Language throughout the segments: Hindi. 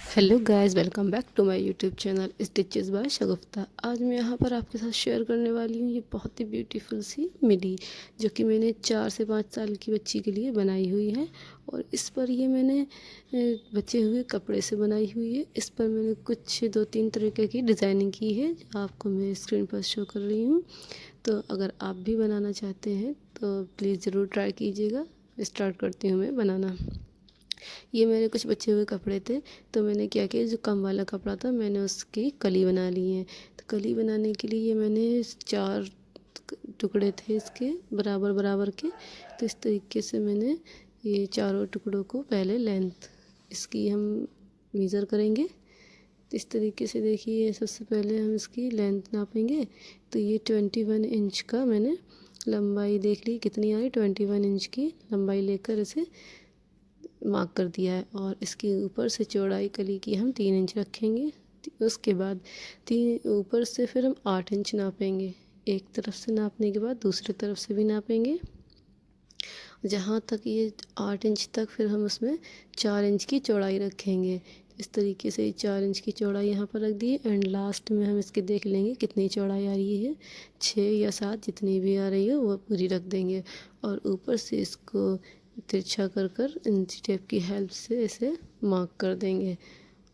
Hello guys, welcome back to my YouTube channel stitches by Shagufta. आज मैं यहाँ पर आपके साथ शेयर करने वाली हूँ ये बहुत ही ब्यूटीफुल सी मिडी, जो कि मैंने 4 से 5 साल की बच्ची के लिए बनाई हुई है। और इस पर ये मैंने बचे हुए कपड़े से बनाई हुई है। इस पर मैंने कुछ 2-3 तरीके की डिज़ाइनिंग की है, जो आपको मैं स्क्रीन पर शो कर रही हूँ। तो अगर आप भी बनाना चाहते हैं तो प्लीज़ ज़रूर ट्राई कीजिएगा। स्टार्ट करती हूँ मैं बनाना। ये मेरे कुछ बचे हुए कपड़े थे, तो मैंने क्या किया, जो कम वाला कपड़ा था मैंने उसकी कली बना ली है। तो कली बनाने के लिए ये मैंने 4 टुकड़े थे इसके बराबर बराबर के। तो इस तरीके से मैंने ये चारों टुकड़ों को पहले लेंथ इसकी हम मेज़र करेंगे। तो इस तरीके से देखिए, सबसे पहले हम इसकी लेंथ नापेंगे। तो ये 21 इंच का मैंने लंबाई देख ली कितनी आ रही, 21 इंच की लंबाई लेकर इसे मार्क कर दिया है। और इसके ऊपर से चौड़ाई कली की हम 3 इंच रखेंगे। उसके बाद तीन ऊपर से फिर हम 8 इंच नापेंगे। एक तरफ से नापने के बाद दूसरी तरफ से भी नापेंगे, जहाँ तक ये 8 इंच तक फिर हम उसमें 4 इंच की चौड़ाई रखेंगे। इस तरीके से 4 इंच की चौड़ाई यहाँ पर रख दी। एंड लास्ट में हम इसके देख लेंगे कितनी चौड़ाई आ रही है, 6 या 7 जितनी भी आ रही है वो पूरी रख देंगे। और ऊपर से इसको तिरछा कर कर इंच टेप की हेल्प से इसे मार्क कर देंगे।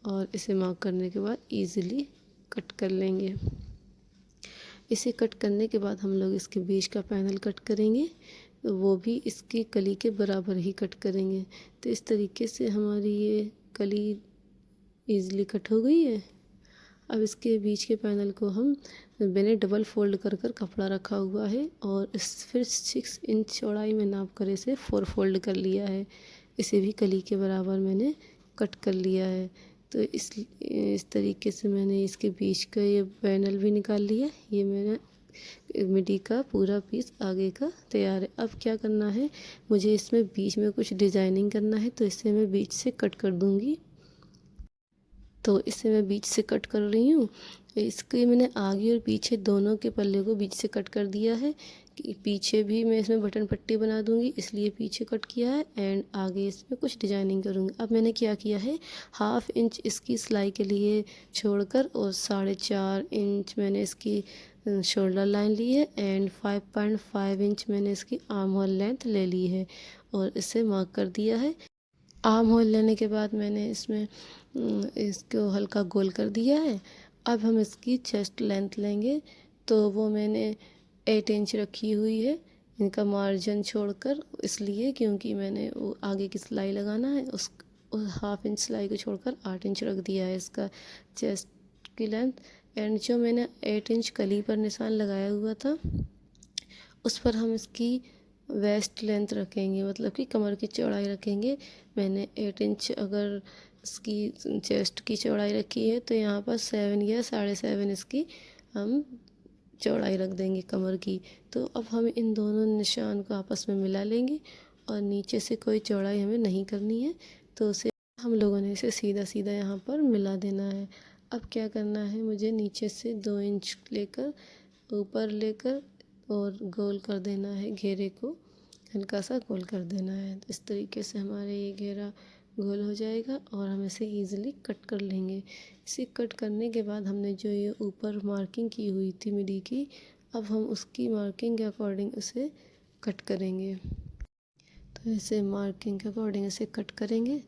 और इसे मार्क करने के बाद ईज़िली कट कर लेंगे। इसे कट करने के बाद हम लोग इसके बीच का पैनल कट करेंगे, तो वो भी इसकी कली के बराबर ही कट करेंगे। तो इस तरीके से हमारी ये कली ईज़िली कट हो गई है। अब इसके बीच के पैनल को हम मैंने डबल फोल्ड कर कर कपड़ा रखा हुआ है, और इस फिर 6 इंच चौड़ाई में नाप कर इसे 4 फोल्ड कर लिया है। इसे भी कली के बराबर मैंने कट कर लिया है। तो इस तरीके से मैंने इसके बीच का ये पैनल भी निकाल लिया। ये मेरा मिडी का पूरा पीस आगे का तैयार है। अब क्या करना है, मुझे इसमें बीच में कुछ डिज़ाइनिंग करना है, तो इसे मैं बीच से कट कर दूँगी। तो इसे मैं बीच से कट कर रही हूँ। इसके मैंने आगे और पीछे दोनों के पल्ले को बीच से कट कर दिया है। कि पीछे भी मैं इसमें बटन पट्टी बना दूँगी, इसलिए पीछे कट किया है। एंड आगे इसमें कुछ डिजाइनिंग करूँगी। अब मैंने क्या किया है, 1/2 इंच इसकी सिलाई के लिए छोड़कर और 4.5 इंच मैंने इसकी शोल्डर लाइन ली है। एंड 5.5 इंच मैंने इसकी आर्म होल लेंथ ले ली है और इसे मार्क कर दिया है। आर्म होल लेने के बाद मैंने इसमें इसको हल्का गोल कर दिया है। अब हम इसकी चेस्ट लेंथ लेंगे, तो वो मैंने 8 इंच रखी हुई है, इनका मार्जिन छोड़कर, इसलिए क्योंकि मैंने वो आगे की सिलाई लगाना है। उस 1/2 इंच सिलाई को छोड़कर 8 इंच रख दिया है इसका चेस्ट की लेंथ। एंड जो मैंने 8 इंच कली पर निशान लगाया हुआ था, उस पर हम इसकी वेस्ट लेंथ रखेंगे, मतलब कि कमर की चौड़ाई रखेंगे। मैंने 8 इंच अगर इसकी चेस्ट की चौड़ाई रखी है, तो यहाँ पर 7 या 7.5 इसकी हम चौड़ाई रख देंगे कमर की। तो अब हम इन दोनों निशान को आपस में मिला लेंगे, और नीचे से कोई चौड़ाई हमें नहीं करनी है, तो उसे हम लोगों ने इसे सीधा सीधा यहाँ पर मिला देना है। अब क्या करना है, मुझे नीचे से 2 इंच लेकर ऊपर लेकर और गोल कर देना है, घेरे को हल्का सा गोल कर देना है। तो इस तरीके से हमारे ये घेरा गोल हो जाएगा, और हम इसे ईज़िली कट कर लेंगे। इसे कट करने के बाद हमने जो ये ऊपर मार्किंग की हुई थी मिडी की, अब हम उसकी मार्किंग के अकॉर्डिंग उसे कट करेंगे। तो इसे मार्किंग के अकॉर्डिंग इसे कट करेंगे।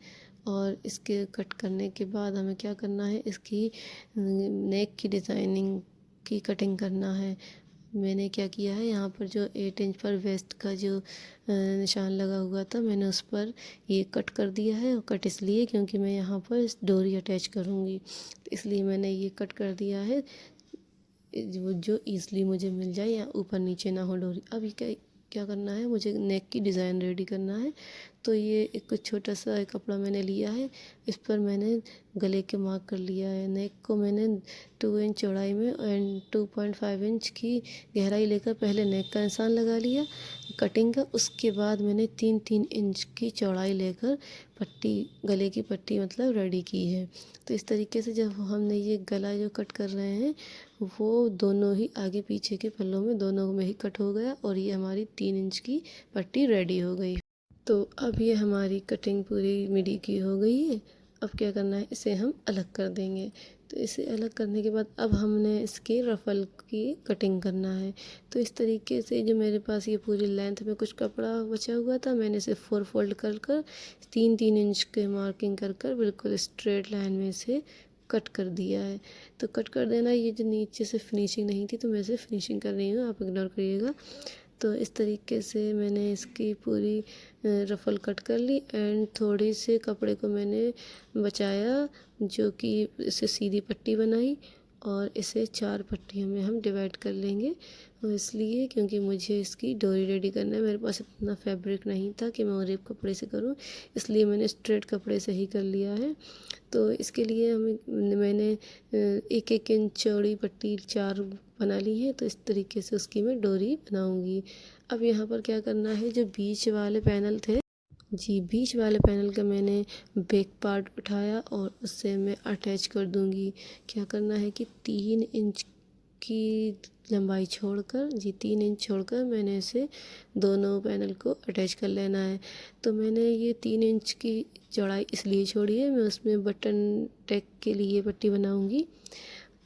और इसके कट करने के बाद हमें क्या करना है, इसकी नेक की डिज़ाइनिंग की कटिंग करना है। मैंने क्या किया है, यहाँ पर जो 8 इंच पर वेस्ट का जो निशान लगा हुआ था, मैंने उस पर ये कट कर दिया है। और कट इसलिए क्योंकि मैं यहाँ पर डोरी अटैच करूँगी, तो इसलिए मैंने ये कट कर दिया है, जो ईज़िली मुझे मिल जाए या ऊपर नीचे ना हो डोरी। अब ये क्या क्या करना है, मुझे नेक की डिज़ाइन रेडी करना है। तो ये एक छोटा सा कपड़ा मैंने लिया है, इस पर मैंने गले के मार्क कर लिया है। नेक को मैंने 2 इंच चौड़ाई में एंड 2.5 इंच की गहराई लेकर पहले नेक का निशान लगा लिया कटिंग का। उसके बाद मैंने 3-3 इंच की चौड़ाई लेकर पट्टी, गले की पट्टी मतलब रेडी की है। तो इस तरीके से जब हमने ये गला जो कट कर रहे हैं, वो दोनों ही आगे पीछे के पल्लों में दोनों में ही कट हो गया, और ये हमारी 3 इंच की पट्टी रेडी हो गई। तो अब ये हमारी कटिंग पूरी मिडी की हो गई है। अब क्या करना है, इसे हम अलग कर देंगे। तो इसे अलग करने के बाद अब हमने इसके रफ़ल की कटिंग करना है। तो इस तरीके से जो मेरे पास ये पूरी लेंथ में कुछ कपड़ा बचा हुआ था, मैंने इसे 4 फोल्ड कर कर 3-3 इंच के मार्किंग कर कर बिल्कुल स्ट्रेट लाइन में इसे कट कर दिया है। तो कट कर देना, ये जो नीचे से फिनिशिंग नहीं थी तो मैं इसे फिनिशिंग कर रही हूँ, आप इग्नोर करिएगा। तो इस तरीके से मैंने इसकी पूरी रफ़ल कट कर ली एंड थोड़ी से कपड़े को मैंने बचाया, जो कि इसे सीधी पट्टी बनाई और इसे 4 पट्टियों में हम डिवाइड कर लेंगे। और इसलिए क्योंकि मुझे इसकी डोरी रेडी करना है, मेरे पास इतना फैब्रिक नहीं था कि मैं ओरेब कपड़े से करूं, इसलिए मैंने स्ट्रेट कपड़े से ही कर लिया है। तो इसके लिए मैंने 1-1 इंच चौड़ी पट्टी 4 बना ली है। तो इस तरीके से उसकी मैं डोरी बनाऊंगी। अब यहाँ पर क्या करना है, जो बीच वाले पैनल थे, जी बीच वाले पैनल का मैंने बैक पार्ट उठाया और उससे मैं अटैच कर दूंगी। क्या करना है कि 3 इंच की लंबाई छोड़कर, जी 3 इंच छोड़कर मैंने इसे दोनों पैनल को अटैच कर लेना है। तो मैंने ये 3 इंच की चौड़ाई इसलिए छोड़ी है, मैं उसमें बटन टैग के लिए पट्टी बनाऊंगी।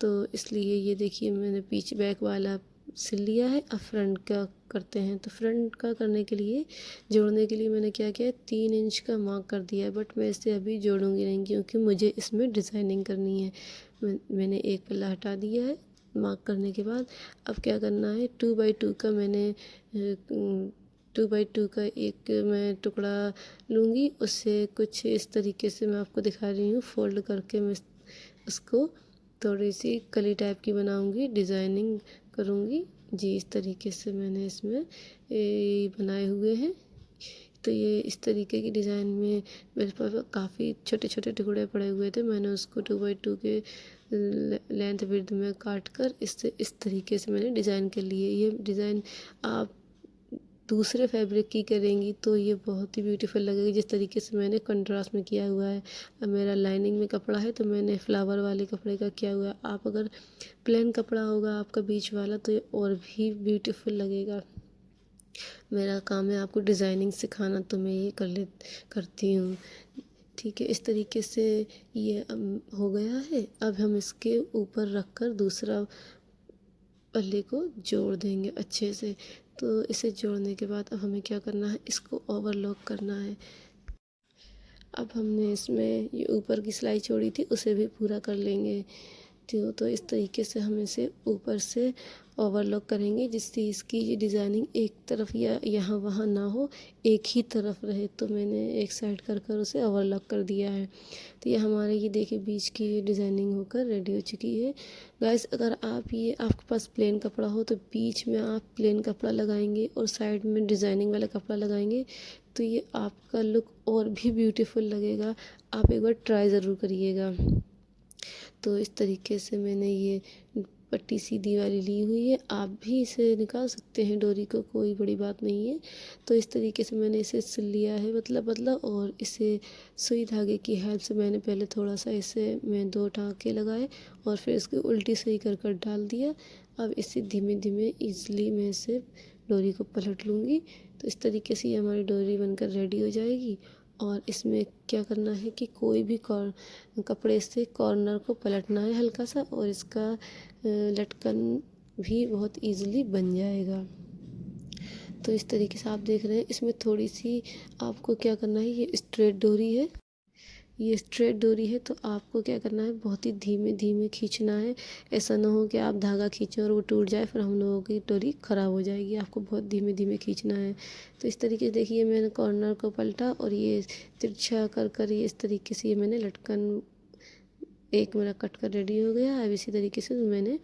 तो इसलिए ये देखिए मैंने पीछे बैक वाला सिल लिया है। अब फ्रंट का करते हैं। तो फ्रंट का करने के लिए, जोड़ने के लिए मैंने क्या किया है, 3 इंच का मार्क कर दिया है, बट मैं इसे अभी जोड़ूंगी नहीं क्योंकि मुझे इसमें डिज़ाइनिंग करनी है। मैंने एक पल्ला हटा दिया है मार्क करने के बाद। अब क्या करना है, 2x2 का मैंने 2x2 का एक मैं टुकड़ा लूँगी, उससे कुछ इस तरीके से मैं आपको दिखा रही हूँ, फोल्ड करके मैं उसको थोड़ी सी कली टाइप की बनाऊंगी, डिज़ाइनिंग करूंगी। जी इस तरीके से मैंने इसमें ये बनाए हुए हैं। तो ये इस तरीके की डिज़ाइन में मेरे पास काफ़ी छोटे छोटे टुकड़े पड़े हुए थे, मैंने उसको 2x2 के लेंथ विड्थ में काट कर इस तरीके से मैंने डिज़ाइन कर लिए। ये डिज़ाइन आप दूसरे फैब्रिक की करेंगी तो ये बहुत ही ब्यूटीफुल लगेगी, जिस तरीके से मैंने कंट्रास्ट में किया हुआ है। अब मेरा लाइनिंग में कपड़ा है तो मैंने फ्लावर वाले कपड़े का किया हुआ है। आप अगर प्लेन कपड़ा होगा आपका बीच वाला तो ये और भी ब्यूटीफुल लगेगा। मेरा काम है आपको डिज़ाइनिंग सिखाना, तो मैं ये करती हूँ। ठीक है, इस तरीके से ये हो गया है। अब हम इसके ऊपर रख कर दूसरा पल्ले को जोड़ देंगे अच्छे से। तो इसे जोड़ने के बाद अब हमें क्या करना है, इसको ओवरलॉक करना है। अब हमने इसमें ये ऊपर की सिलाई छोड़ी थी उसे भी पूरा कर लेंगे। तो इस तरीके से हम इसे ऊपर से ओवरलॉक करेंगे, जिससे इसकी ये डिज़ाइनिंग एक तरफ या यहाँ वहाँ ना हो, एक ही तरफ रहे। तो मैंने एक साइड कर कर उसे ओवरलॉक कर दिया है। तो ये हमारे ये देखिए बीच की ये डिज़ाइनिंग होकर रेडी हो चुकी है। गाइस अगर आपके पास प्लेन कपड़ा हो तो बीच में आप प्लेन कपड़ा लगाएंगे और साइड में डिज़ाइनिंग वाला कपड़ा लगाएंगे तो ये आपका लुक और भी ब्यूटीफुल लगेगा। आप एक बार ट्राई ज़रूर करिएगा। तो इस तरीके से मैंने ये पट्टी सीधी वाली ली हुई है, आप भी इसे निकाल सकते हैं डोरी को, कोई बड़ी बात नहीं है। तो इस तरीके से मैंने इसे सिल लिया है पतला पतला, और इसे सुई धागे की हेल्प से मैंने पहले थोड़ा सा इसे मैं 2 टाँके लगाए और फिर इसकी उल्टी सुई कर कर डाल दिया। अब इसे धीमे धीमे ईज़िली मैं इसे डोरी को पलट लूँगी। तो इस तरीके से ये हमारी डोरी बनकर रेडी हो जाएगी। और इसमें क्या करना है कि कोई भी कपड़े से कॉर्नर को पलटना है हल्का सा, और इसका लटकन भी बहुत इजीली बन जाएगा। तो इस तरीके से आप देख रहे हैं, इसमें थोड़ी सी आपको क्या करना है, ये स्ट्रेट डोरी है, ये स्ट्रेट डोरी है, तो आपको क्या करना है, बहुत ही धीमे धीमे खींचना है। ऐसा ना हो कि आप धागा खींचें और वो टूट जाए, फिर हम लोगों की डोरी ख़राब हो जाएगी। आपको बहुत धीमे धीमे खींचना है। तो इस तरीके से देखिए मैंने कॉर्नर को पलटा और ये तिरछा कर कर ये इस तरीके से ये मैंने लटकन एक मेरा कट कर रेडी हो गया। अब इसी तरीके से मैंने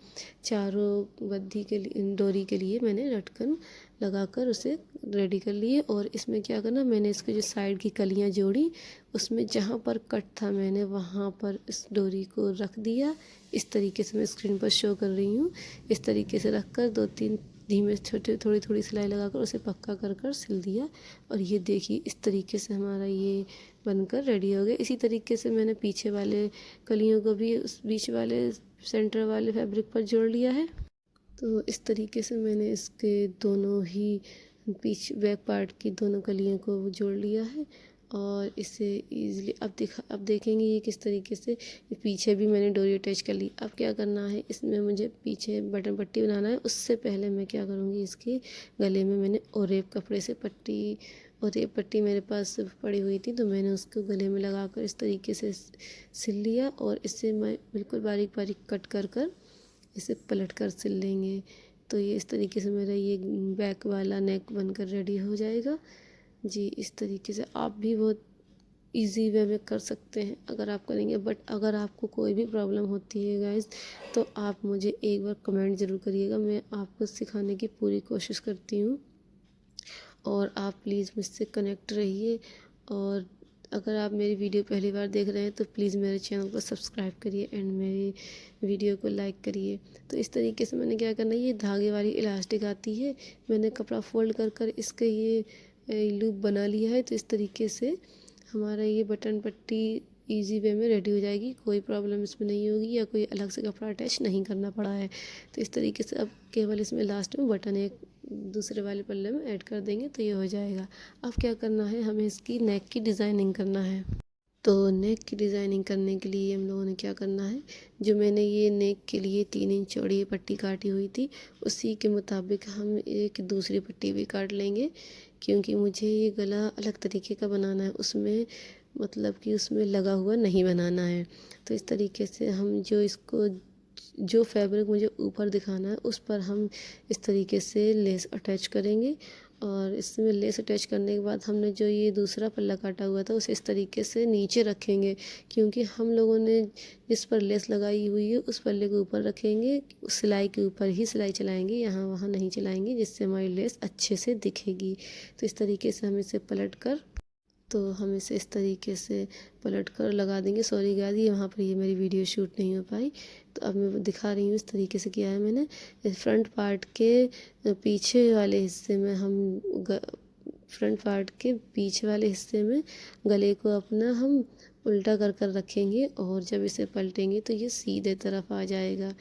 चारों गद्दी के लिए, डोरी के लिए मैंने लटकन लगाकर उसे रेडी कर लिए। और इसमें क्या करना, मैंने इसके जो साइड की कलियां जोड़ी, उसमें जहाँ पर कट था मैंने वहाँ पर इस डोरी को रख दिया। इस तरीके से मैं स्क्रीन पर शो कर रही हूँ। इस तरीके से रख कर 2-3 धीमे छोटे थोड़ी थोड़ी सिलाई लगाकर उसे पक्का कर कर सिल दिया। और ये देखिए इस तरीके से हमारा ये बनकर रेडी हो गया। इसी तरीके से मैंने पीछे वाले कलियों को भी उस बीच वाले सेंटर वाले फैब्रिक पर जोड़ लिया है। तो इस तरीके से मैंने इसके दोनों ही बैक पार्ट की दोनों कलियों को जोड़ लिया है। और इसे ईज़िली अब देखेंगे ये किस तरीके से पीछे भी मैंने डोरी अटैच कर ली। अब क्या करना है, इसमें मुझे पीछे बटन पट्टी बनाना है। उससे पहले मैं क्या करूँगी, इसके गले में मैंने ओरेप कपड़े से पट्टी, ओरेप पट्टी मेरे पास पड़ी हुई थी, तो मैंने उसको गले में लगाकर इस तरीके से सिल लिया और इससे मैं बिल्कुल बारीक बारीक कट कर इसे पलट कर सिल लेंगे। तो ये इस तरीके से मेरा ये बैक वाला नेक बनकर रेडी हो जाएगा। जी, इस तरीके से आप भी बहुत इजी वे में कर सकते हैं अगर आप करेंगे। बट अगर आपको कोई भी प्रॉब्लम होती है गाइस, तो आप मुझे एक बार कमेंट ज़रूर करिएगा। मैं आपको सिखाने की पूरी कोशिश करती हूँ और आप प्लीज़ मुझसे कनेक्ट रहिए। और अगर आप मेरी वीडियो पहली बार देख रहे हैं तो प्लीज़ मेरे चैनल को सब्सक्राइब करिए एंड मेरी वीडियो को लाइक करिए। तो इस तरीके से मैंने क्या करना है, ये धागे वाली इलास्टिक आती है, मैंने कपड़ा फोल्ड कर इसके ये लूप बना लिया है। तो इस तरीके से हमारा ये बटन पट्टी इजी वे में रेडी हो जाएगी, कोई प्रॉब्लम इसमें नहीं होगी या कोई अलग से कपड़ा अटैच नहीं करना पड़ा है। तो इस तरीके से अब केवल इसमें लास्ट में बटन एक दूसरे वाले पल्ले में ऐड कर देंगे तो ये हो जाएगा। अब क्या करना है, हमें इसकी नेक की डिज़ाइनिंग करना है। तो नेक की डिज़ाइनिंग करने के लिए हम लोगों ने क्या करना है, जो मैंने ये नेक के लिए 3 इंच चौड़ी पट्टी काटी हुई थी, उसी के मुताबिक हम एक दूसरी पट्टी भी काट लेंगे, क्योंकि मुझे ये गला अलग तरीके का बनाना है, उसमें मतलब कि उसमें लगा हुआ नहीं बनाना है। तो इस तरीके से हम जो फैब्रिक मुझे ऊपर दिखाना है उस पर हम इस तरीके से लेस अटैच करेंगे। और इसमें लेस अटैच करने के बाद हमने जो ये दूसरा पल्ला काटा हुआ था उसे इस तरीके से नीचे रखेंगे, क्योंकि हम लोगों ने जिस पर लेस लगाई हुई है उस पल्ले को ऊपर रखेंगे, उस सिलाई के ऊपर ही सिलाई चलाएंगे, यहाँ वहाँ नहीं चलाएंगे, जिससे हमारी लेस अच्छे से दिखेगी। तो इस तरीके से हम इसे पलट कर इस तरीके से पलट कर लगा देंगे। सॉरी गाइस, यहाँ पर ये मेरी वीडियो शूट नहीं हो पाई, तो अब मैं दिखा रही हूँ इस तरीके से किया है मैंने। फ्रंट पार्ट के पीछे वाले हिस्से में फ्रंट पार्ट के पीछे वाले हिस्से में गले को अपना हम उल्टा कर रखेंगे और जब इसे पलटेंगे तो ये सीधे तरफ आ जाएगा।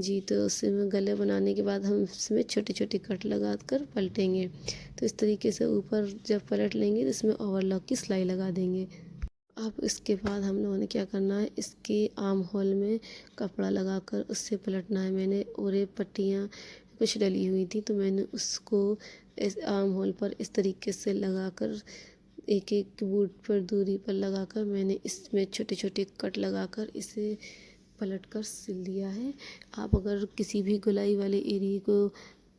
जी, तो उसमें गले बनाने के बाद हम इसमें छोटे छोटे कट लगा कर पलटेंगे। तो इस तरीके से ऊपर जब पलट लेंगे तो इसमें ओवरलॉक की सिलाई लगा देंगे। अब इसके बाद हम लोगों ने क्या करना है, इसके आर्म होल में कपड़ा लगाकर उससे पलटना है। मैंने और ये पट्टियाँ कुछ डली हुई थी, तो मैंने उसको इस आर्म होल पर इस तरीके से लगाकर एक एक बूट पर दूरी पर लगाकर मैंने इसमें छोटे छोटे कट लगाकर इसे पलट कर सिल दिया है। आप अगर किसी भी गोलाई वाले एरिया को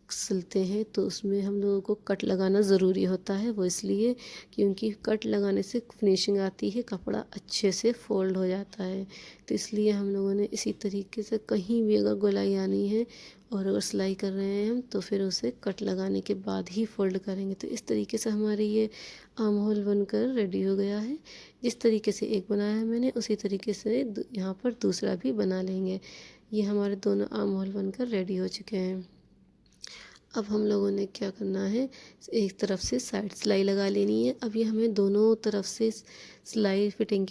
सिलते हैं तो उसमें हम लोगों को कट लगाना ज़रूरी होता है, वो इसलिए क्योंकि कट लगाने से फिनिशिंग आती है, कपड़ा अच्छे से फोल्ड हो जाता है। तो इसलिए हम लोगों ने इसी तरीके से कहीं भी अगर गोलाई आनी है और अगर सिलाई कर रहे हैं हम, तो फिर उसे कट लगाने के बाद ही फोल्ड करेंगे। तो इस तरीके से हमारे ये आर्म होल बनकर रेडी हो गया है। जिस तरीके से एक बनाया है मैंने, उसी तरीके से यहाँ पर दूसरा भी बना लेंगे। ये हमारे दोनों आर्म होल बनकर रेडी हो चुके हैं। अब हम लोगों ने क्या करना है, एक तरफ से साइड सिलाई लगा लेनी है। अब ये हमें दोनों तरफ से सिलाई फिटिंग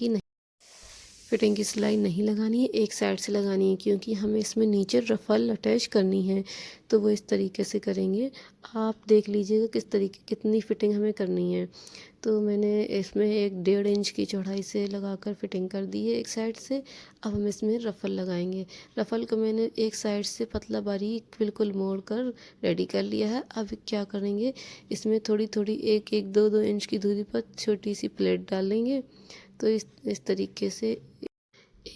की सिलाई नहीं लगानी है, एक साइड से लगानी है, क्योंकि हमें इसमें नीचे रफ़ल अटैच करनी है। तो वो इस तरीके से करेंगे। आप देख लीजिएगा कितनी फ़िटिंग हमें करनी है। तो मैंने इसमें एक 1.5 इंच की चौड़ाई से लगाकर फिटिंग कर दी है एक साइड से। अब हम इसमें रफ़ल लगाएंगे। रफ़ल को मैंने एक साइड से पतला बारीक बिल्कुल मोड़ कर रेडी कर लिया है। अब क्या करेंगे, इसमें थोड़ी थोड़ी 1-1, 2-2 इंच की दूरी पर छोटी सी प्लेट डालेंगे। तो इस तरीके से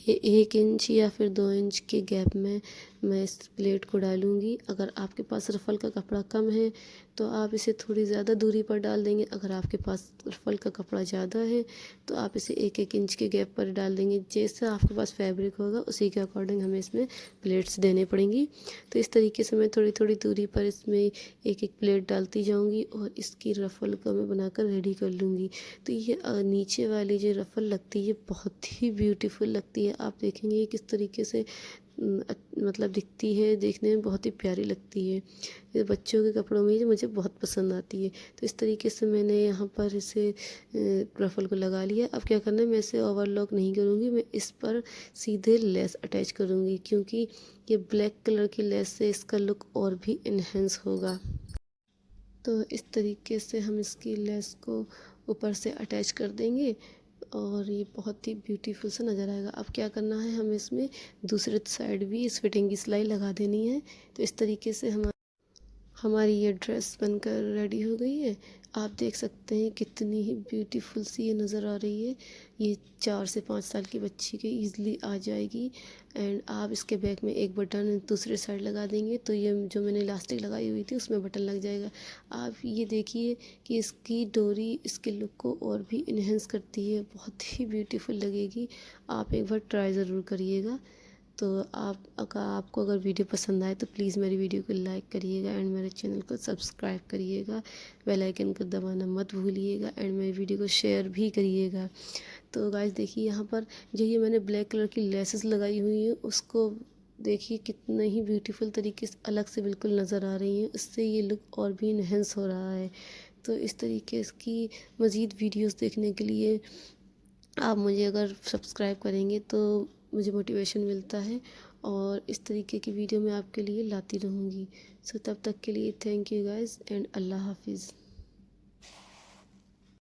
1 इंच या फिर 2 इंच के गैप में मैं इस प्लेट को डालूँगी। अगर आपके पास रफ़ल का कपड़ा कम है तो आप इसे थोड़ी ज़्यादा दूरी पर डाल देंगे। अगर आपके पास रफ़ल का कपड़ा ज़्यादा है तो आप इसे 1-1 इंच के गैप पर डाल देंगे। जैसा आपके पास फैब्रिक होगा उसी के अकॉर्डिंग हमें इसमें प्लेट्स देने पड़ेंगी। तो इस तरीके से मैं थोड़ी थोड़ी दूरी पर इसमें एक एक प्लेट डालती जाऊँगी और इसकी रफ़ल को मैं बनाकर रेडी कर लूँगी। तो ये नीचे वाली जो रफ़ल लगती है बहुत ही ब्यूटीफुल लगती है। आप देखेंगे ये किस तरीके से मतलब दिखती है, देखने में बहुत ही प्यारी लगती है। ये बच्चों के कपड़ों में जो मुझे बहुत पसंद आती है। तो इस तरीके से मैंने यहाँ पर इसे रफ़ल को लगा लिया। अब क्या करना है, मैं इसे ओवरलॉक नहीं करूँगी, मैं इस पर सीधे लेस अटैच करूँगी, क्योंकि ये ब्लैक कलर की लेस से इसका लुक और भी इन्हेंस होगा। तो इस तरीके से हम इसकी लेस को ऊपर से अटैच कर देंगे और ये बहुत ही ब्यूटीफुल सा नज़र आएगा। अब क्या करना है, हमें इसमें दूसरे साइड भी इस फिटिंग की सिलाई लगा देनी है। तो इस तरीके से हमारी ये ड्रेस बनकर रेडी हो गई है। आप देख सकते हैं कितनी ही ब्यूटीफुल सी ये नज़र आ रही है। ये 4 से 5 साल की बच्ची के ईज़िली आ जाएगी। एंड आप इसके बैक में एक बटन दूसरे साइड लगा देंगे तो ये जो मैंने इलास्टिक लगाई हुई थी उसमें बटन लग जाएगा। आप ये देखिए कि इसकी डोरी इसके लुक को और भी इन्हेंस करती है, बहुत ही ब्यूटीफुल लगेगी। आप एक बार ट्राई ज़रूर करिएगा। तो आपको अगर वीडियो पसंद आए तो प्लीज़ मेरी वीडियो को लाइक करिएगा एंड मेरे चैनल को सब्सक्राइब करिएगा। बेल आइकन को दबाना मत भूलिएगा एंड मेरी वीडियो को शेयर भी करिएगा। तो गाइस देखिए यहाँ पर जो ये मैंने ब्लैक कलर की लेसेस लगाई हुई हैं उसको देखिए कितने ही ब्यूटीफुल तरीके से अलग से बिल्कुल नज़र आ रही हैं। इससे ये लुक और भी इन्हेंस हो रहा है। तो इस तरीके की मज़ीद वीडियोस देखने के लिए आप मुझे अगर सब्सक्राइब करेंगे तो मुझे मोटिवेशन मिलता है और इस तरीके की वीडियो मैं आपके लिए लाती रहूँगी। सो तब तक के लिए थैंक यू गाइस एंड अल्लाह हाफिज़।